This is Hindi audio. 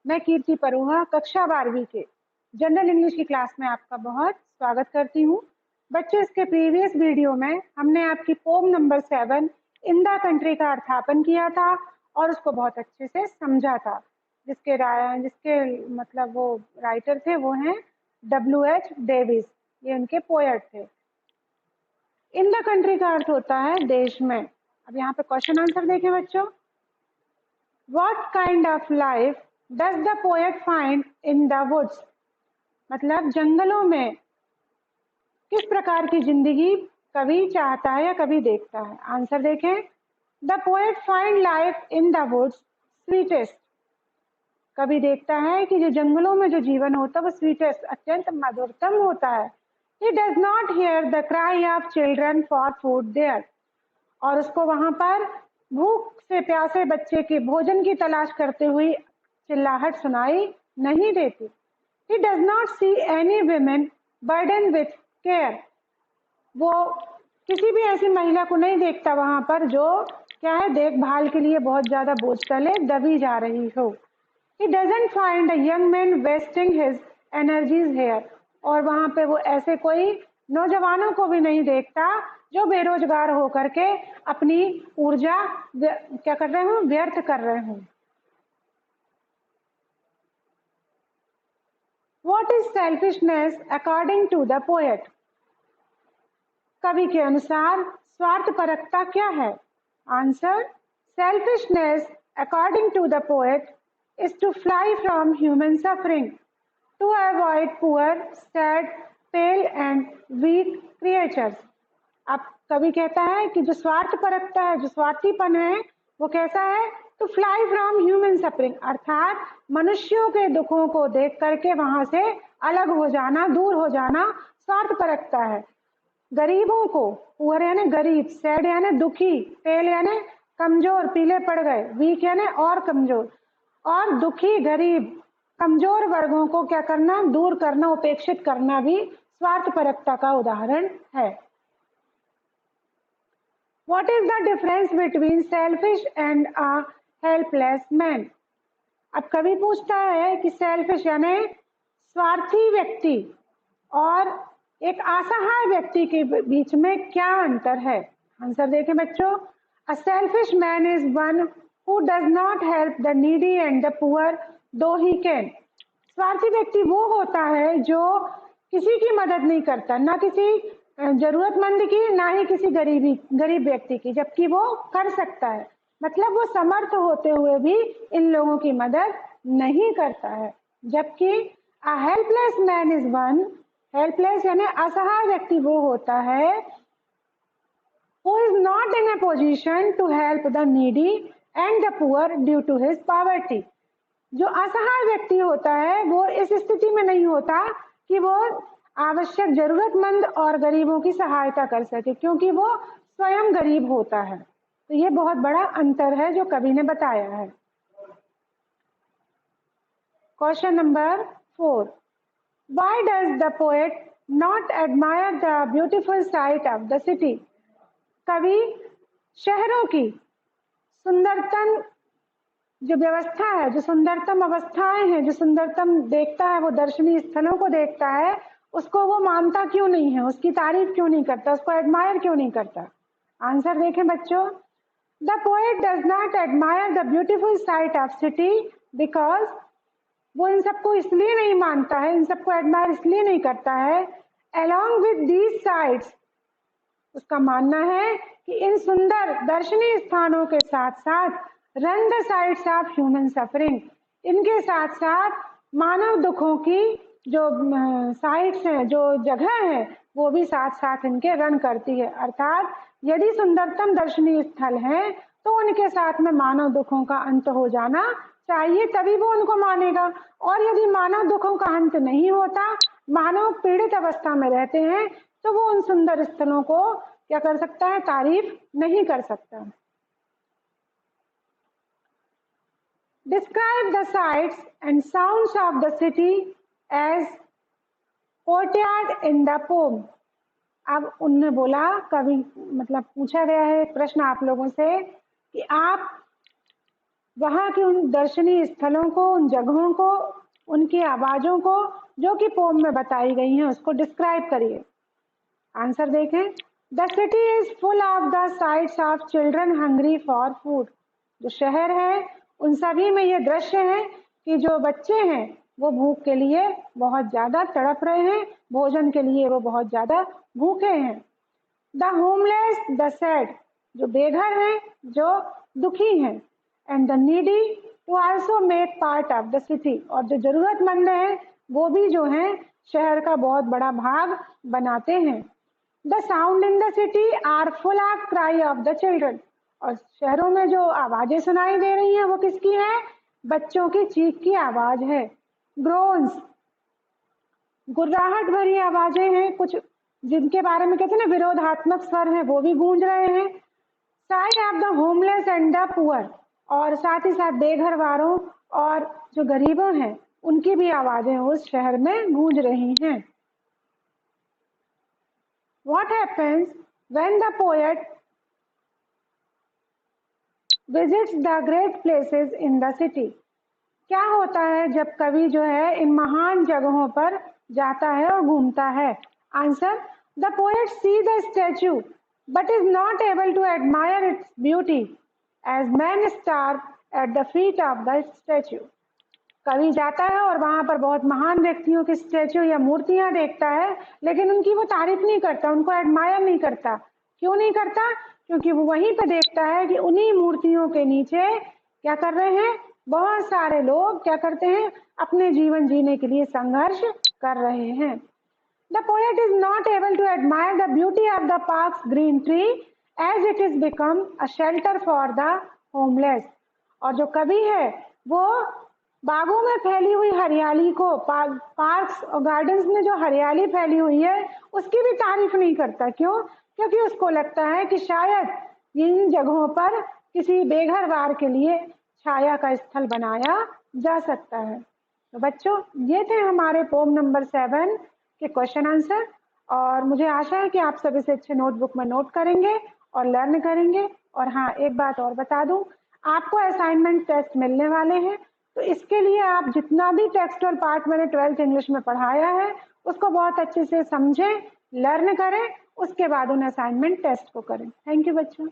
मैं कीर्ति परोहा कक्षा 12वीं के जनरल इंग्लिश की क्लास में आपका बहुत स्वागत करती हूँ। बच्चों, इसके प्रीवियस वीडियो में हमने आपकी poem number 7 in the country का अर्थापन किया था और उसको बहुत अच्छे से समझा था। जिसके मतलब वो राइटर थे वो हैं W.H. डेविस। ये उनके पोएट थे। इन द कंट्री का अर्थ होता है देश में। अब यहाँ पे क्वेश्चन आंसर देखें बच्चों। What kind of life does the poet find in the woods? मतलब जंगलों में किस प्रकार की जिंदगी कवि चाहता है या कवि देखता है। आंसर देखें। The poet find life in the woods sweetest. कवि देखता है कि जो जंगलों में जो जीवन होता है वो स्वीटेस्ट अत्यंत मधुरतम होता है। He does not hear the cry of children for food there. और उसको वहां पर भूख से प्यासे बच्चे के भोजन की तलाश करते हुए चिल्लाहट सुनाई नहीं देती। He does not see any women burdened with care. वो किसी भी ऐसी महिला को नहीं देखता वहां पर जो क्या है देखभाल के लिए बहुत ज्यादा बोझ तले दबी जा रही हो। He doesn't find a young man wasting his energies here. और वहां पे वो ऐसे कोई नौजवानों को भी नहीं देखता जो बेरोजगार होकर के अपनी ऊर्जा क्या कर रहे हों, व्यर्थ कर रहे हों। What is selfishness according to the poet? कवि के अनुसार स्वार्थपरकता क्या है। Answer. Selfishness according to the poet is to fly from human suffering to avoid poor, sad, pale and weak creatures. अब कवि कहता है कि जो स्वार्थपरकता है, जो स्वार्थीपन है, वो कैसा है। To fly from human suffering, अर्थात मनुष्यों के दुखों को देख करके वहां से अलग हो जाना, दूर हो जाना स्वार्थपरकता है। गरीबों को, पुअर यानी गरीब, सैड यानी दुखी, पेल यानी कमजोर, पीले पड़ गए, वीक यानी और कमजोर, और दुखी गरीब कमजोर वर्गों को क्या करना, दूर करना, उपेक्षित करना भी स्वार्थपरकता का उदाहरण है। What is the difference between selfish and a helpless man? अब कवि पूछता है कि सेल्फिश यानी स्वार्थी व्यक्ति और एक असहाय व्यक्ति के बीच में क्या अंतर है। आंसर देखें बच्चों। A selfish man is one who does not help the needy and the poor though he can. स्वार्थी व्यक्ति वो होता है जो किसी की मदद नहीं करता, ना किसी जरूरतमंद की, ना ही किसी गरीब व्यक्ति की, जबकि वो कर सकता है। मतलब वो समर्थ होते हुए भी इन लोगों की मदद नहीं करता है। जबकि a helpless man is one, helpless यानी असहाय व्यक्ति वो होता है who is not in a position to help the needy and the poor due to his poverty. जो असहाय व्यक्ति होता है वो इस स्थिति में नहीं होता कि वो आवश्यक जरूरतमंद और गरीबों की सहायता कर सके, क्योंकि वो स्वयं गरीब होता है। तो ये बहुत बड़ा अंतर है जो कवि ने बताया है। Question number 4। Why does the poet not admire the beautiful sight of the city? कवि शहरों की सुंदरतम जो व्यवस्था है, जो सुंदरतम अवस्थाएं हैं, जो सुंदरतम देखता है, वो दर्शनीय स्थलों को देखता है, उसको वो मानता क्यों नहीं है, उसकी तारीफ क्यों नहीं करता, उसको एडमायर क्यों नहीं करता। आंसर देखें बच्चों। The poet does not admire the beautiful sight of city because, वो इन सबको इसलिए नहीं मानता है, इन सबको एडमायर इसलिए नहीं करता है। अलॉन्ग विद दीज साइट्स, उसका मानना है कि इन सुंदर दर्शनीय स्थानों के साथ साथ run the sites of human suffering, इनके साथ साथ मानव दुखों की जो साइट्स हैं, जो जगह है, वो भी साथ साथ इनके रन करती है। अर्थात यदि सुंदरतम दर्शनीय स्थल है तो उनके साथ में मानव दुखों का अंत हो जाना चाहिए, तभी वो उनको मानेगा। और यदि मानव दुखों का अंत नहीं होता, मानव पीड़ित अवस्था में रहते हैं, तो वो उन सुंदर स्थलों को क्या कर सकता है, तारीफ नहीं कर सकता। Describe the sights and sounds of the city as courtyard in the poem. अब उनने बोला, कवि मतलब पूछा गया है प्रश्न आप लोगों से कि आप वहाँ की उन दर्शनीय स्थलों को, उन जगहों को, उनकी आवाज़ों को जो कि पोम में बताई गई हैं उसको डिस्क्राइब करिए। आंसर देखें, the city is full of the sites of children hungry for food. जो शहर है उन सभी में ये दृश्य है कि जो बच्चे हैं वो भूख के लिए बहुत ज्यादा तड़प रहे हैं, भोजन के लिए वो बहुत ज्यादा भूखे हैं। द होमलेस, द सैड, जो बेघर हैं, जो दुखी हैं, and the needy to also make part of the city, और जो जरूरतमंद हैं वो भी जो हैं शहर का बहुत बड़ा भाग बनाते हैं। The sound in the city are full of cry of the children, और शहरों में जो आवाजें सुनाई दे रही हैं वो किसकी है? बच्चों की चीख की आवाज है। ग्रोन्स, गुर्राहट भरी आवाजें हैं, कुछ जिनके बारे में कहते हैं ना विरोधात्मक स्वर है, वो भी गूंज रहे हैं। Side of the homeless and the poor, और साथ ही साथ बेघर वालों और जो गरीबों हैं उनकी भी आवाजें उस शहर में गूंज रही हैं। What happens when the poet visits the great places in the city? क्या होता है जब कवि जो है इन महान जगहों पर जाता है और घूमता है? Answer, the poet see the statue but is not able to admire its beauty as man starve at the feet of the statue. कवि जाता है और वहां पर बहुत महान व्यक्तियों की स्टैच्यू या मूर्तियां देखता है, लेकिन उनकी वो तारीफ नहीं करता, उनको एडमायर नहीं करता। क्यों नहीं करता? क्योंकि वो वहीं पे देखता है कि उन्हीं मूर्तियों के नीचे क्या कर रहे हैं? बहुत सारे लोग क्या करते हैं? अपने जीवन जीने के लिए संघर्ष कर रहे हैं। The poet is not able to admire the beauty of the parks green tree as it is become a shelter for the homeless. और जो कवि है वो बागों में फैली हुई हरियाली को, पार्क्स और गार्डन्स में जो हरियाली फैली हुई है उसकी भी तारीफ नहीं करता। क्यों? क्योंकि उसको लगता है कि शायद इन जगहों पर किसी बेघर वार के लिए छाया का स्थल बनाया जा सकता है। तो बच्चों, ये थे हमारे पोम नंबर 7 के क्वेश्चन आंसर, और मुझे आशा है कि आप सब इसे अच्छे नोटबुक में नोट करेंगे और लर्न करेंगे। और हाँ, एक बात और बता दूं, आपको असाइनमेंट टेस्ट मिलने वाले हैं, तो इसके लिए आप जितना भी टेक्सचुअल पार्ट मैंने 12th इंग्लिश में पढ़ाया है उसको बहुत अच्छे से समझें, लर्न करें, उसके बाद उन असाइनमेंट टेस्ट को करें। थैंक यू बच्चों।